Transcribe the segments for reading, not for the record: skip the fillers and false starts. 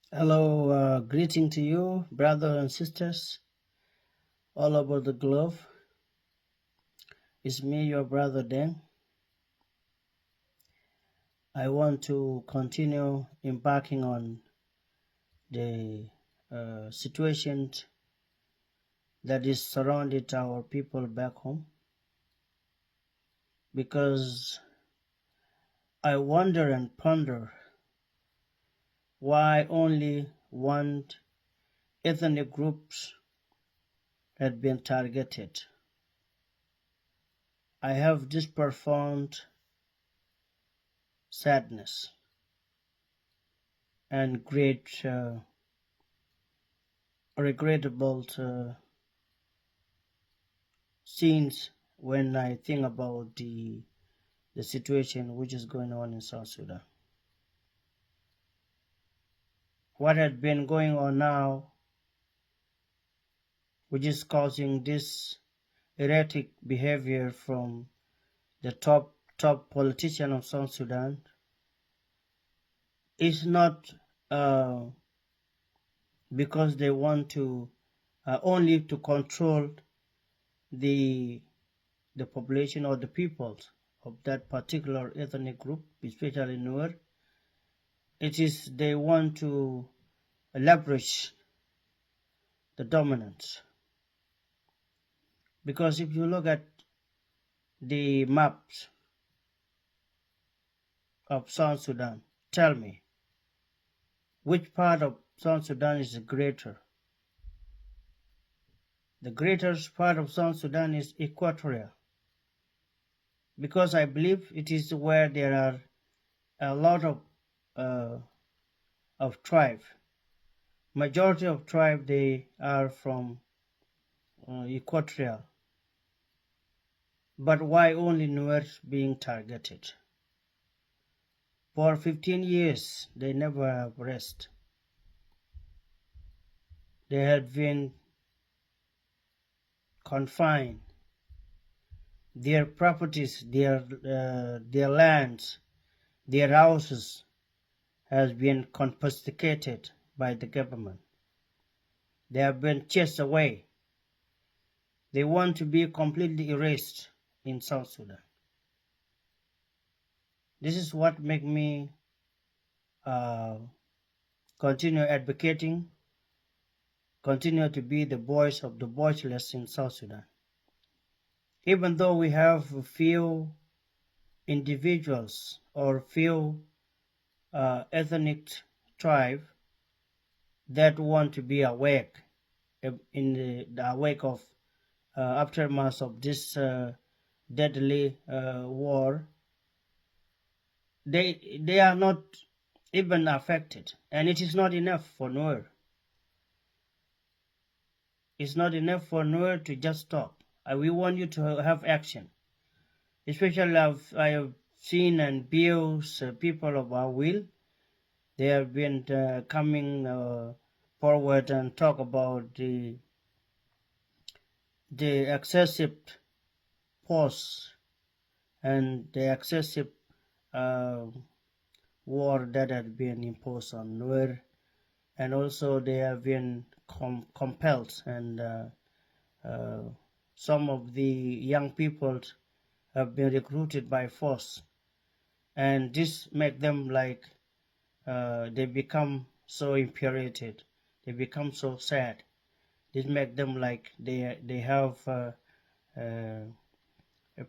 Hello, greeting to you, brothers and sisters all over the globe. It's me, your brother Dan. I want to continue embarking on the situation that is surrounded our people back home because I wonder and ponder why only one ethnic groups had been targeted. I have this profound sadness and great regrettable scenes when I think about the situation which is going on in South Sudan. What had been going on now, which is causing this erratic behavior from the top politician of South Sudan, is not uh, because they want to only to control the the population or the peoples of that particular ethnic group, especially Nuer. It is they want to leverage the dominance. Because if you look at the maps of South Sudan, tell me, which part of South Sudan is greater? The greatest part of South Sudan is equatorial, because I believe it is where there are a lot of tribe. Majority of tribe, they are from equatorial. But why only Nuer being targeted? For 15 years, they never have rest. They had been confined. Their properties, their lands, their houses has been confiscated by the government. They have been chased away. They want to be completely erased in South Sudan. This is what makes me continue advocating, continue to be the voice of the voiceless in South Sudan. Even though we have a few individuals or few ethnic tribe that want to be awake in the wake of aftermath of this deadly war, they are not even affected, and it is not enough for Nuer. It's not enough for Nuer to just stop. We want you to have action. Especially I have seen and views people of our will. They have been coming forward and talk about the excessive force and the excessive uh, war that had been imposed on Nuer, and also they have been compelled, and uh, some of the young people have been recruited by force, and this make them like they become so infuriated, they become so sad. This make them like they have a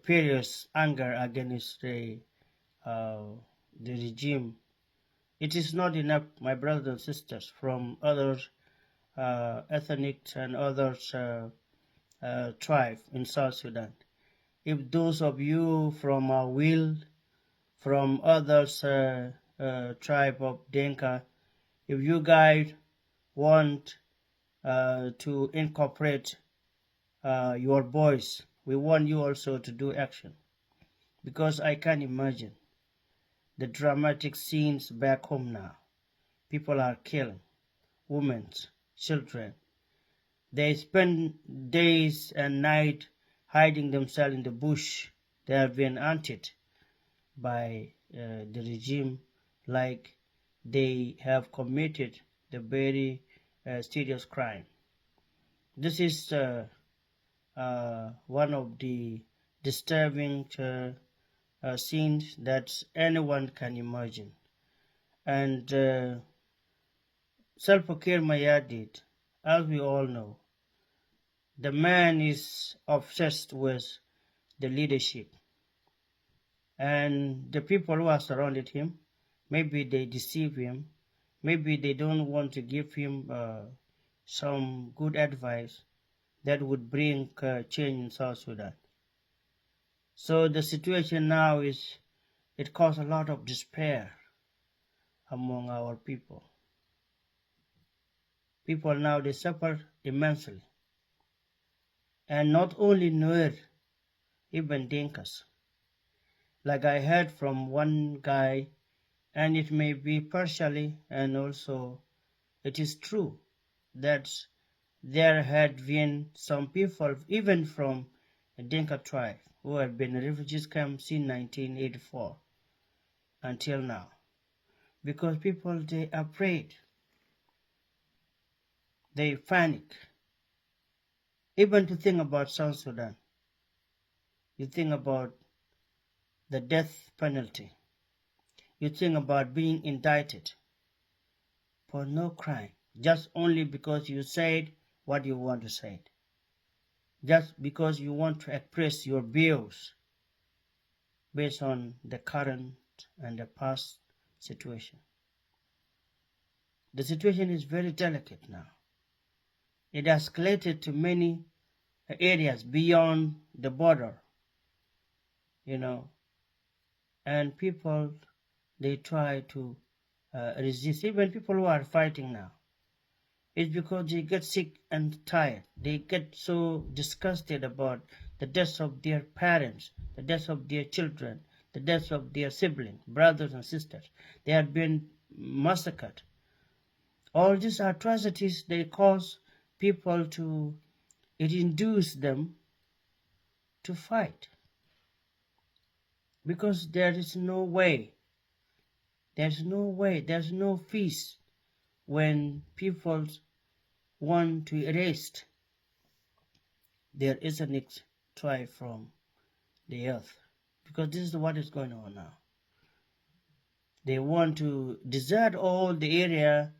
furious anger against the regime. It is not enough, my brothers and sisters, from other ethnic and other tribes in South Sudan. If those of you from Will, from others tribe of Denka, if you guys want to incorporate your voice, we want you also to do action, because I can imagine the dramatic scenes back home now. People are killing women, children. They spend days and nights hiding themselves in the bush. They have been hunted by the regime like they have committed the very serious crime. This is one of the disturbing scenes that anyone can imagine. And Salva Kiir Mayardit, as we all know, the man is obsessed with the leadership. And the people who are surrounded him, maybe they deceive him, maybe they don't want to give him some good advice that would bring change in South Sudan. So the situation now is, it caused a lot of despair among our people. People now, they suffer immensely. And not only Nuer, even Dinkas. Like I heard from one guy, and it may be partially, and also it is true, that there had been some people, even from the Dinka tribe, who have been in refugees camps since 1984 until now. Because people, they are afraid. They panic. Even to think about South Sudan, you think about the death penalty. You think about being indicted for no crime, just only because you said what you want to say, just because you want to express your views based on the current and the past situation. The situation is very delicate now. It escalated to many areas beyond the border, and people, they try to resist. Even people who are fighting now, it's because they get sick and tired. They get so disgusted about the deaths of their parents, the deaths of their children, the deaths of their siblings, brothers and sisters. They have been massacred. All these atrocities, they cause people to, it induces them to fight. Because there is no way, there's no peace when people want to erase their ethnic tribe from the earth. Because this is what is going on now. They want to desert all the area.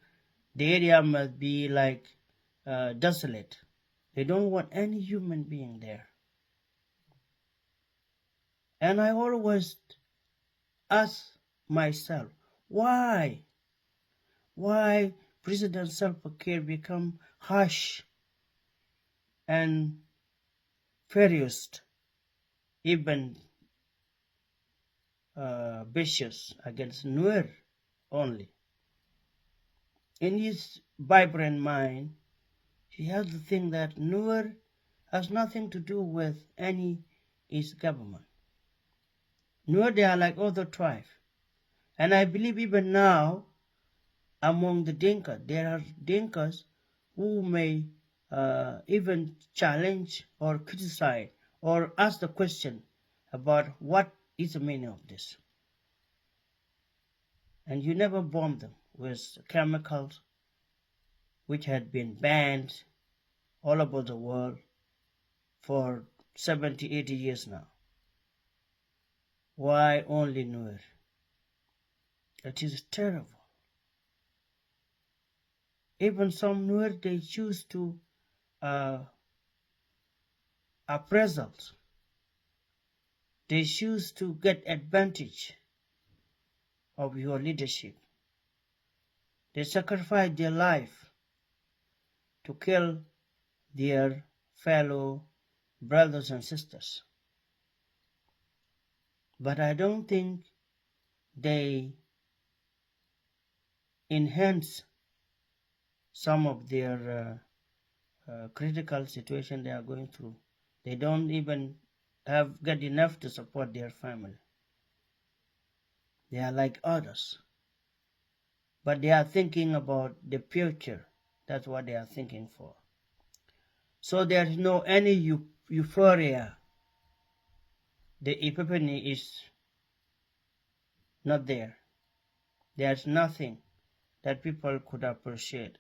The area must be like desolate. They don't want any human being there. And I always ask myself, why President Salva Kiir become harsh and furious, even vicious against Nuer only. In his vibrant mind, he has to think that Nuer has nothing to do with any his government. Nuer, they are like other tribes. And I believe even now, among the Dinka, there are Dinkas who may even challenge or criticize or ask the question about what is the meaning of this. And you never bomb them with chemicals which had been banned all over the world for 70, 80 years now. Why only Nuer? It is terrible. Even some Nuer, they choose to appraisals. They choose to get advantage of your leadership. They sacrifice their life to kill their fellow brothers and sisters. But I don't think they enhance some of their critical situation they are going through. They don't even get enough to support their family. They are like others. But they are thinking about the future. That's what they are thinking for. So there is no any euphoria. The epiphany is not there. There's nothing that people could appreciate.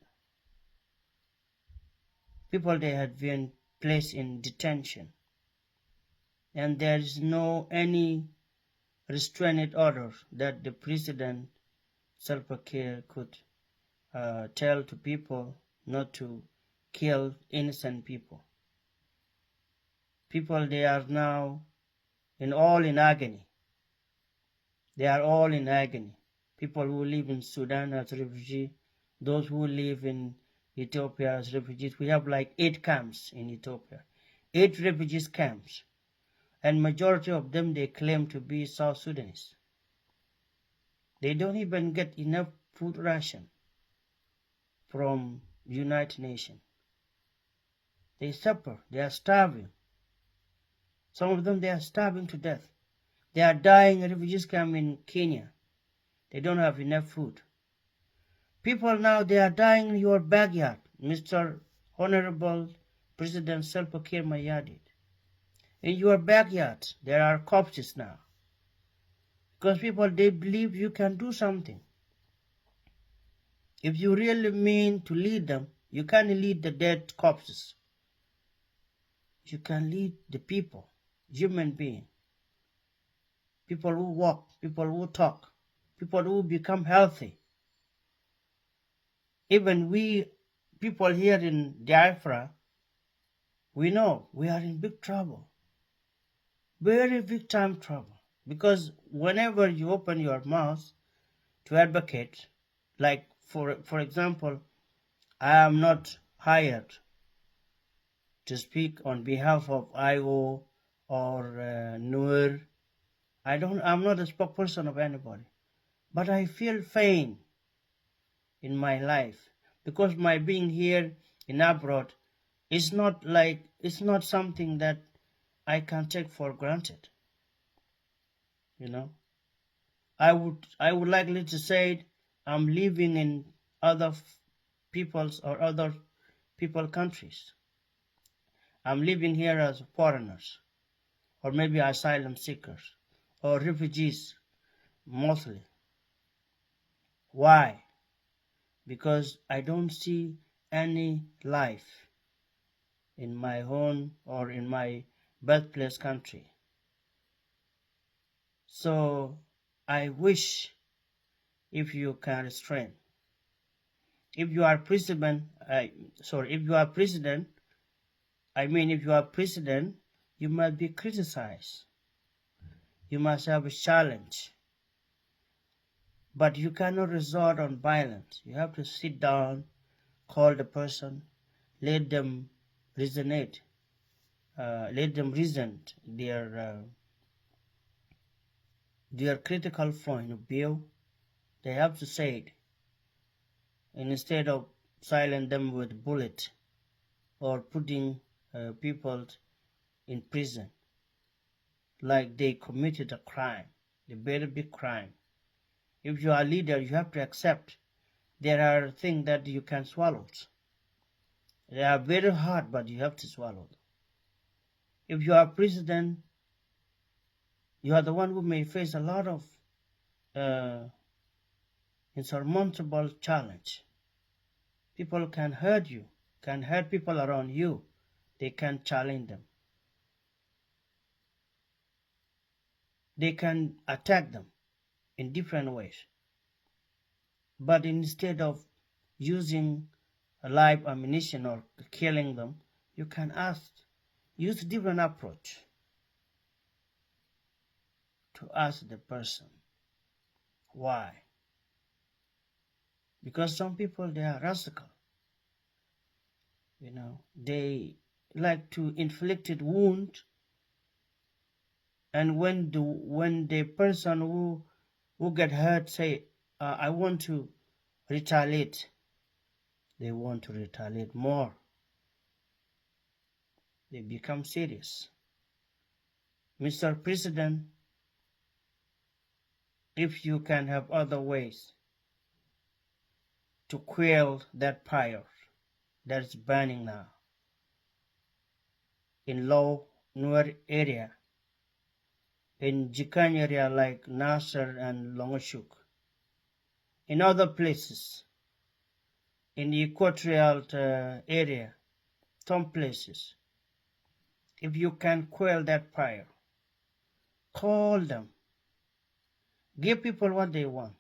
People, they had been placed in detention, and there is no any restraining order that the president Salva Kiir could tell to people not to kill innocent people. People, they are now all in agony. They are all in agony. People who live in Sudan as refugees, those who live in Ethiopia as refugees. We have like 8 camps in Ethiopia, 8 refugees camps, and majority of them, they claim to be South Sudanese. They don't even get enough food ration from United Nations. They suffer. They are starving. Some of them, they are starving to death. They are dying in refugees camp in Kenya. They don't have enough food. People now, they are dying in your backyard, Mr. Honorable President Salva Kiir Mayardit. In your backyard, there are corpses now. Because people, they believe you can do something. If you really mean to lead them, you can't lead the dead corpses. You can lead the people, human beings. People who walk, people who talk, people who become healthy. Even we, people here in Biafra, we know we are in big trouble. Very big time trouble. Because whenever you open your mouth to advocate, like for example, I am not hired to speak on behalf of IO or Nuer. I'm not a spokesperson of anybody. But I feel pain in my life because my being here in abroad is not it's not something that I can take for granted. You know, I would likely to say I'm living in other people's or other people countries. I'm living here as foreigners, or maybe asylum seekers, or refugees, mostly. Why? Because I don't see any life in my own or in my birthplace country. So I wish if you can restrain. If you are president, if you are president, you must be criticized. You must have a challenge. But you cannot resort on violence. You have to sit down, call the person, let them resonate, let them reason their critical point of view. They have to say it, and instead of silence them with bullet or putting people in prison like they committed a crime, a very big crime. If you are a leader, you have to accept there are things that you can swallow. They are very hard, but you have to swallow them. If you are president, you are the one who may face a lot of insurmountable challenge. People can hurt you, can hurt people around you. They can challenge them. They can attack them in different ways. But instead of using a live ammunition or killing them, you can use a different approach to ask the person why. Because some people, they are radical. They like to inflict a wound, and when the person who get hurt say, I want to retaliate, they want to retaliate more. They become serious. Mr. President, if you can have other ways to quell that fire that is burning now in low Nuer area, in Jikany area like Nasser and Longashuk, in other places, in the equatorial area, some places, if you can quell that fire, call them, give people what they want,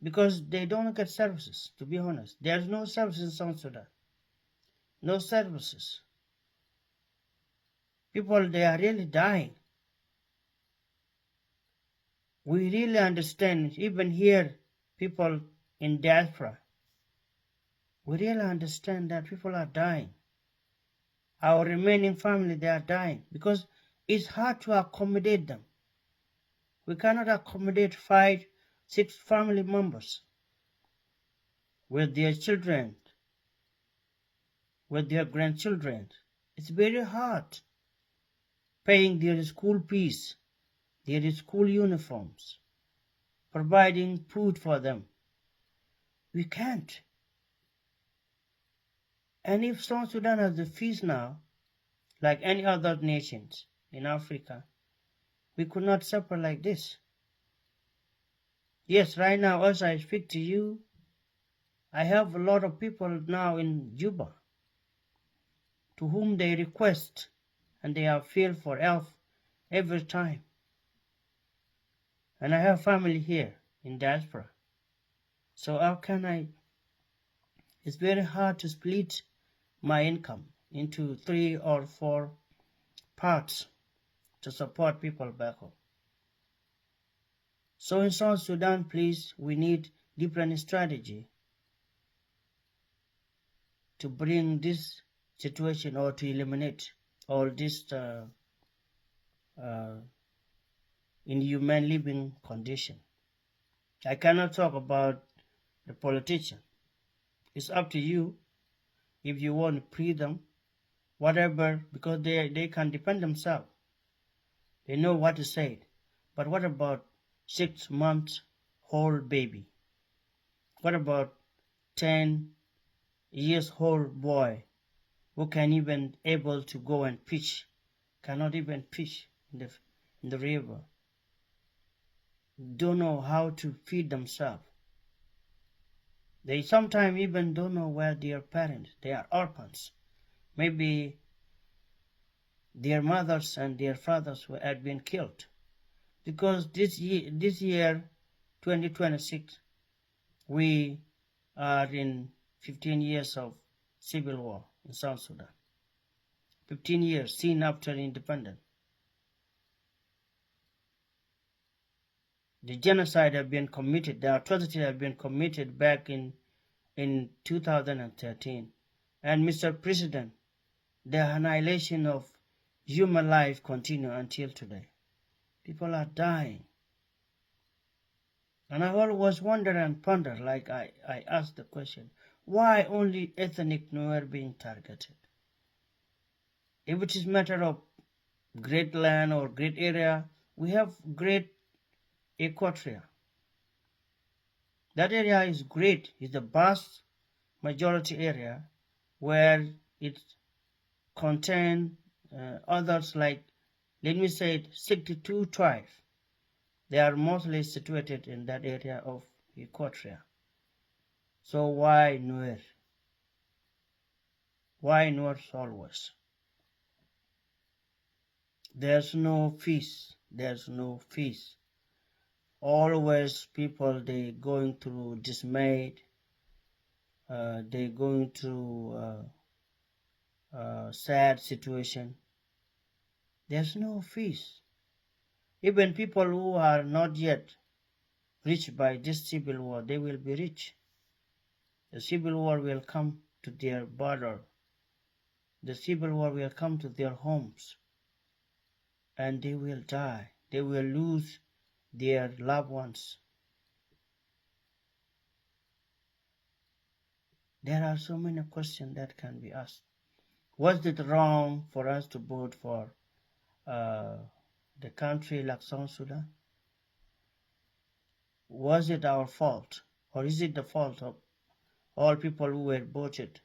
because they don't get services, to be honest. There's no services in South Sudan. No services. People, they are really dying. We really understand, even here, people in diaspora, we really understand that people are dying. Our remaining family, they are dying because it's hard to accommodate them. We cannot accommodate 5, 6 family members with their children, with their grandchildren. It's very hard paying their school fees, their school uniforms, providing food for them. We can't. And if South Sudan has the fees now, like any other nations in Africa, we could not suffer like this. Yes, right now, as I speak to you, I have a lot of people now in Juba to whom they request and they appeal for help every time. And I have family here in diaspora. So how can I? It's very hard to split my income into 3 or 4 parts to support people back home. So in South Sudan, please, we need different strategy to bring this situation or to eliminate all this inhuman living condition. I cannot talk about the politician. It's up to you if you want to free them, whatever, because they can defend themselves. They know what to say. But what about 6-month-old baby? What about 10-years-old boy who can even able to go and fish, cannot even fish in the river, don't know how to feed themselves. They sometimes even don't know where their parents, they are orphans. Maybe their mothers and their fathers had been killed. Because this year 2026, we are in 15 years of civil war in South Sudan. 15 years seen after independence. The genocide have been committed, the atrocity have been committed back in 2013. And Mr. President, the annihilation of human life continue until today. People are dying. And I always wonder and ponder, like I ask the question, why only ethnic Nuer being targeted? If it is a matter of great land or great area, we have great Equatoria. That area is great. It's the vast majority area where it contains others like, let me say, 62 tribes. They are mostly situated in that area of Equatoria. So why Nuer? Why Nuer always? There's no peace. There's no peace. Always people, they going through dismayed. They going through sad situation. There's no peace. Even people who are not yet reached by this civil war, they will be rich. The civil war will come to their border. The civil war will come to their homes. And they will die. They will lose their loved ones. There are so many questions that can be asked. Was it wrong for us to vote for the country like South Sudan? Was it our fault? Or is it the fault of all people who were voted,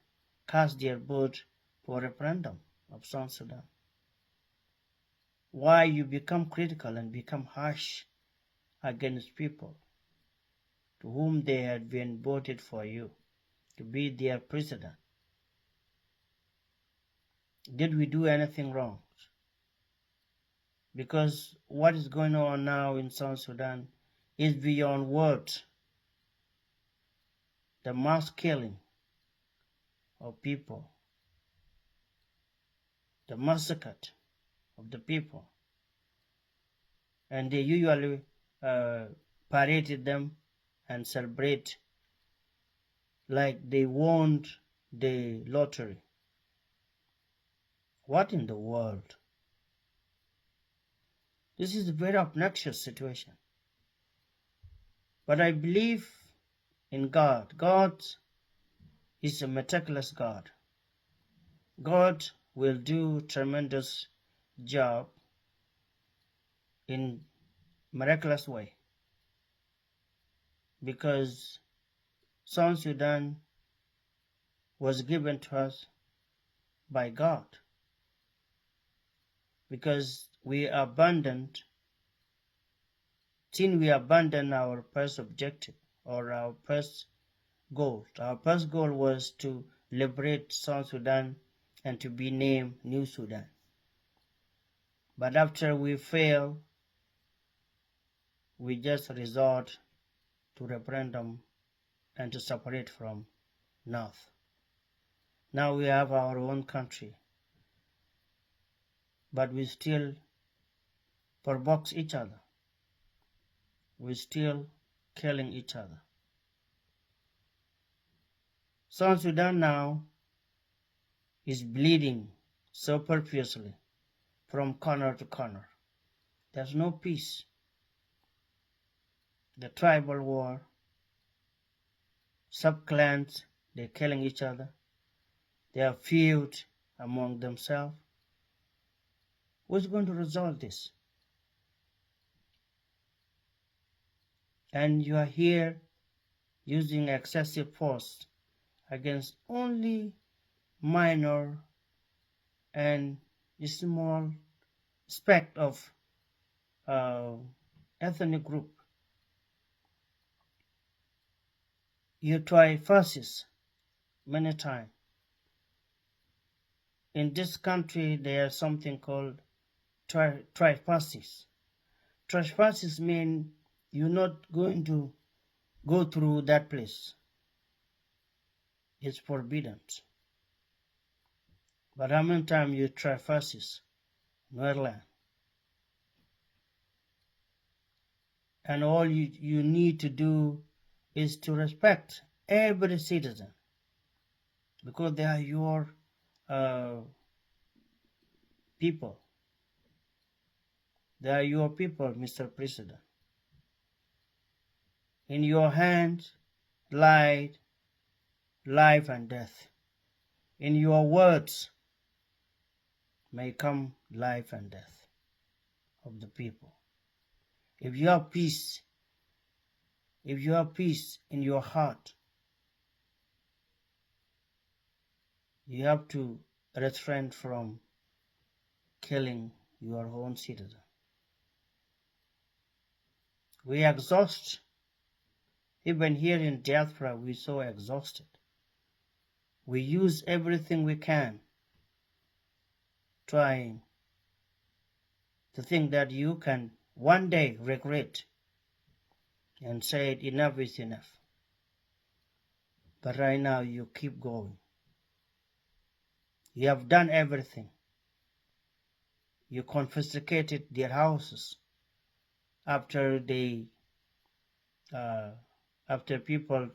cast their vote for referendum of South Sudan? Why you become critical and become harsh against people to whom they had been voted for you? to be their president. Did we do anything wrong? Because what is going on now in South Sudan is beyond words. The mass killing of people, the massacre of the people, and they usually paraded them and celebrate like they won the lottery. What in the world? This is a very obnoxious situation. But I believe in God. God is a meticulous God. God will do tremendous job in miraculous way, because South Sudan was given to us by God, because we abandoned our first objective or our first goal. Our first goal was to liberate South Sudan and to be named New Sudan. But after we fail, we just resort to referendum and to separate from North. Now we have our own country, but we still provoke each other. We still killing each other. South Sudan now is bleeding so profusely from corner to corner. There's no peace. The tribal war, sub-clans, they're killing each other. They are feud among themselves. Who's going to resolve this? And you are here using excessive force against only minor and small speck of ethnic group. You try fascists many times. In this country, there is something called trifascists. Trifascists mean you're not going to go through that place. It's forbidden. But how many times you try fascists? Nuer land. And all you need to do is to respect every citizen, because they are your people. They are your people, Mr. President. In your hands lie life and death. In your words may come life and death of the people. If you have peace in your heart, you have to refrain from killing your own citizen. We exhaust. Even here in diaspora, we're so exhausted. We use everything we can, trying to think that you can one day regret and say enough is enough. But right now you keep going. You have done everything. You confiscated their houses after people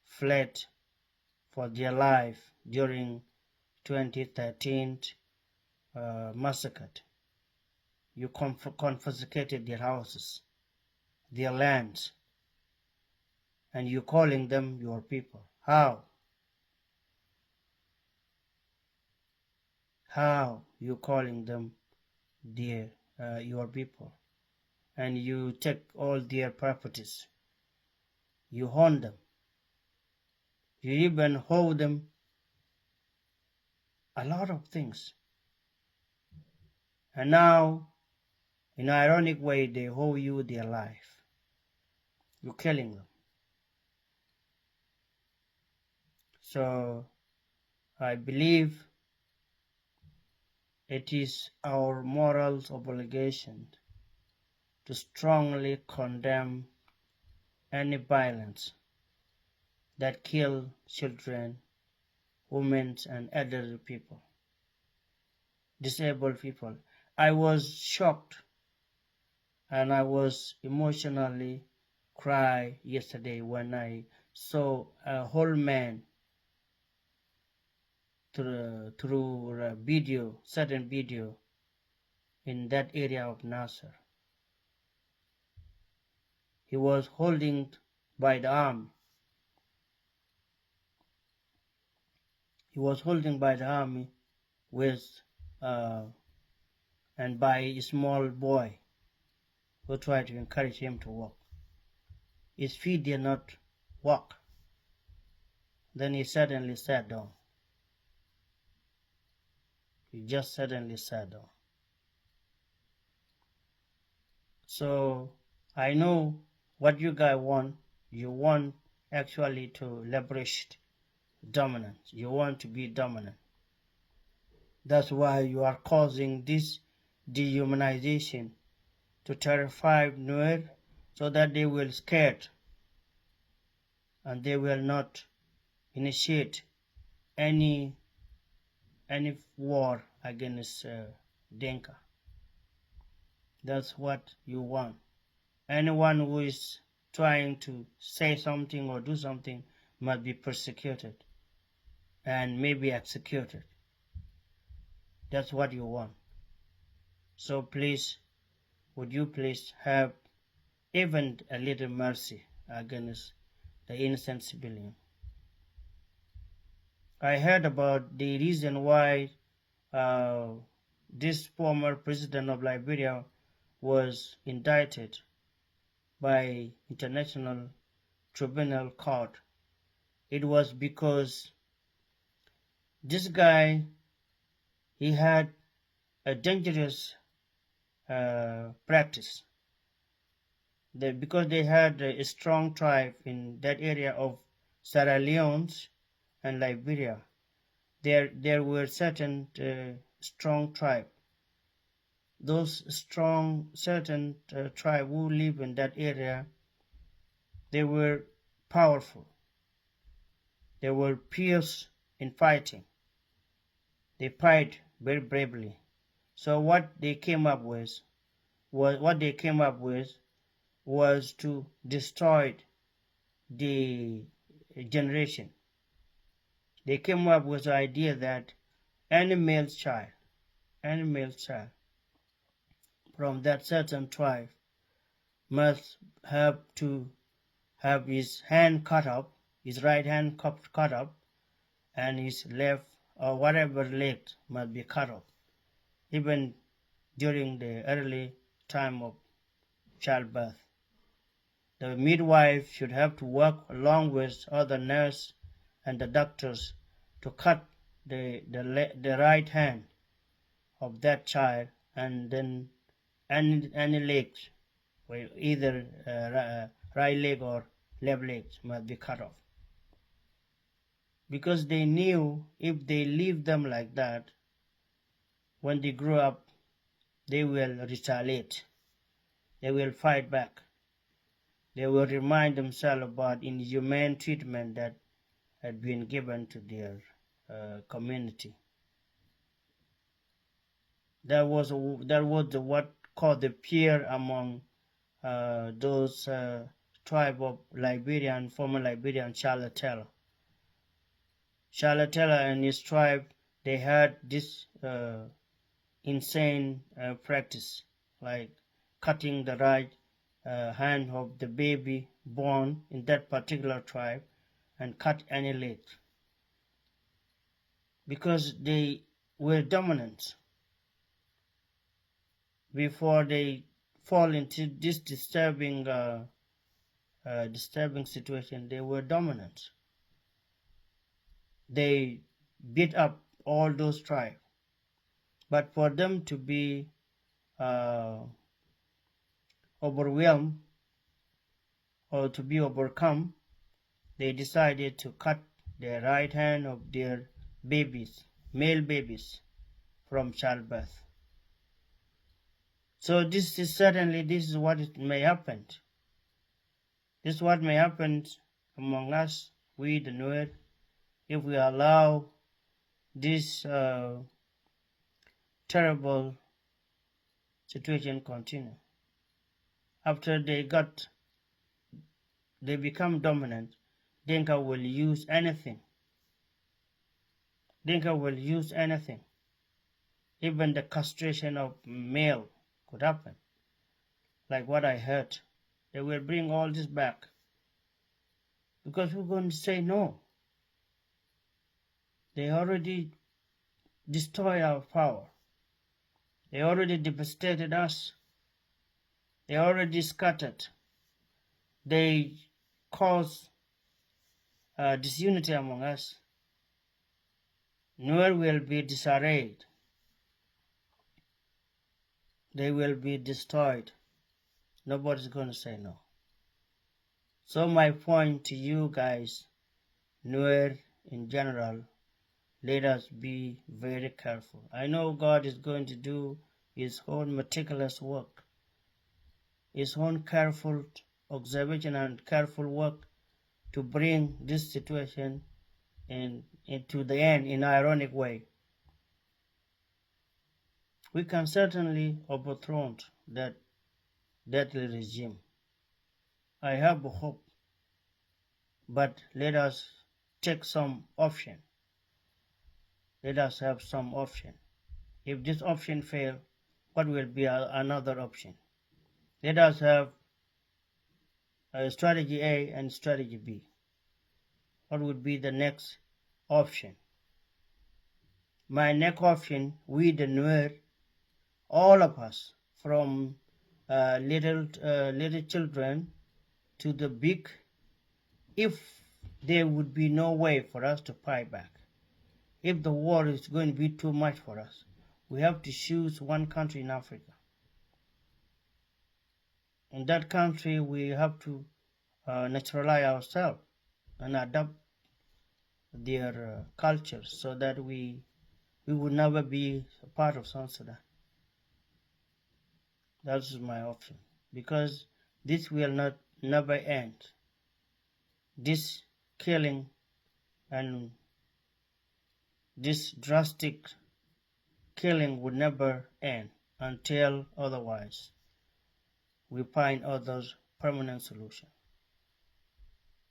fled for their life during 2013 massacre. You confiscated their houses, their lands, and you calling them your people. How? How you calling them your people? And you take all their properties. You own them. You even owe them a lot of things. And now, in an ironic way, they owe you their life. You're killing them. So I believe it is our moral obligation to strongly condemn any violence that kill children, women, and elderly people, disabled people. I was shocked and I was emotionally cry yesterday when I saw a whole man through a video, certain video in that area of Nasser. He was holding by the arm. He was holding by the arm with uh, and by a small boy who tried to encourage him to walk. His feet did not walk. Then he suddenly sat down. He just suddenly sat down. So I know what you guys want. You want actually to leverage dominance. You want to be dominant. That's why you are causing this dehumanization to terrify Nuer so that they will scared and they will not initiate any war against Denka. That's what you want. Anyone who is trying to say something or do something must be persecuted and maybe executed. That's what you want. So please, would you please have even a little mercy against the innocent civilian? I heard about the reason why this former president of Liberia was indicted by International Tribunal Court. It was because this guy, he had a dangerous practice. Because they had a strong tribe in that area of Sierra Leone and Liberia. There were certain strong tribe. Those strong certain tribe who live in that area, they were powerful. They were fierce in fighting. They fight very bravely. So what they came up with was to destroy the generation. They came up with the idea that any male child from that certain tribe must have to have his hand cut off, his right hand cut off, and his left or whatever leg must be cut off, even during the early time of childbirth. The midwife should have to work along with other nurses and the doctors to cut the right hand of that child, and then any legs, either right leg or left leg, must be cut off. Because they knew if they leave them like that, when they grow up, they will retaliate. They will fight back. They will remind themselves about inhumane treatment that had been given to their community. There was what called the fear among those tribe of Liberian, former Liberian Charlotte Taylor. Charlotte Taylor and his tribe, they had this insane practice, like cutting the right hand of the baby born in that particular tribe and cut any leg, because they were dominant. Before they fall into this disturbing situation, they were dominant. They beat up all those tribes. But for them to be overwhelmed or to be overcome, they decided to cut the right hand of their babies, male babies, from childbirth. So this is what it may happen. This is what may happen among us, we the Nuer, if we allow this terrible situation continue. After they become dominant, Dinka will use anything. Dinka will use anything. Even the castration of male could happen. Like what I heard. They will bring all this back. Because we're going to say no. They already destroyed our power. They already devastated us. They already scattered. They caused disunity among us. Nuer will be disarrayed. They will be destroyed. Nobody's going to say no. So my point to you guys, Nuer in general, let us be very careful. I know God is going to do His own meticulous work, His own careful observation and careful work to bring this situation into the end in an ironic way. We can certainly overthrow that deadly regime. I have a hope, but let us take some option. Let us have some option. If this option fails, what will be another option? Let us have strategy A and strategy B. What would be the next option? My next option, we the Nuer, all of us, from little children to the big, if there would be no way for us to fight back, if the war is going to be too much for us, we have to choose one country in Africa. In that country, we have to naturalize ourselves and adopt their culture so that we would never be a part of South Sudan. That's my option, because this will never end. This killing and this drastic killing would never end until otherwise we find other permanent solution.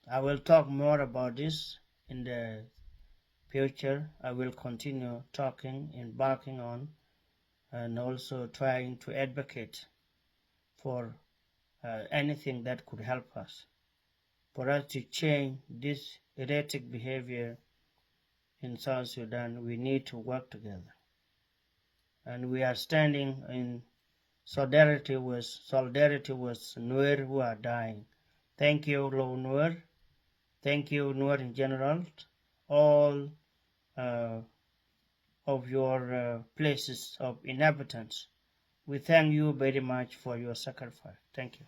I will talk more about this in the future. I will continue talking, embarking on, and also trying to advocate for anything that could help us. For us to change this erratic behavior in South Sudan, we need to work together. And we are standing in solidarity with Nuer who are dying. Thank you, Nuer. Thank you, Nuer in general. All of your places of inhabitants. We thank you very much for your sacrifice. Thank you.